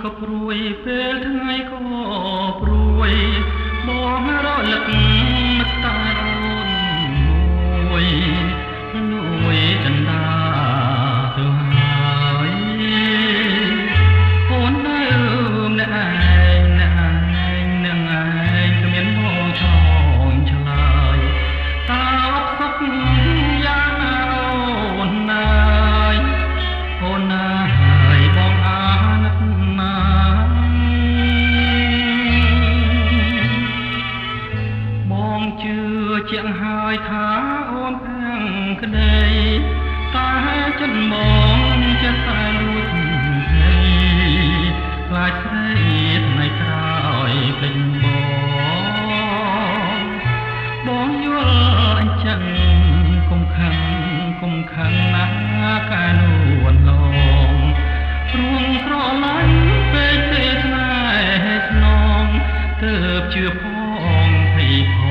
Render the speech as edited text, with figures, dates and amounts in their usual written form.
ก็ព្រួយពេលថ្ងៃក៏ព្រួយបងរលឹកនឹកតារូនមួយនួយដណ្ដាទៅហើយអូននៅម្នាក់ឯងម្នាក់ឯងនឹងឯងគ្មានមកចងឆ្លើយតើអត់សុខយ៉ាងណាអូនណាយអូនណាយបងអាណិតណាបងជឿជាក់ហើយថាអូនខាងក្តីតែចិនបងចិត្តតែលួចភ្នែកខ្លាចស្រីថ្ងៃក្រោយពេញបងយល់អញ្ចឹងគុំខឹងណាស់កានួនឡងព្រួងស្រឡាញ់ពេកទេស្នេហ៍ស្នងទើបជឿផងភ័យ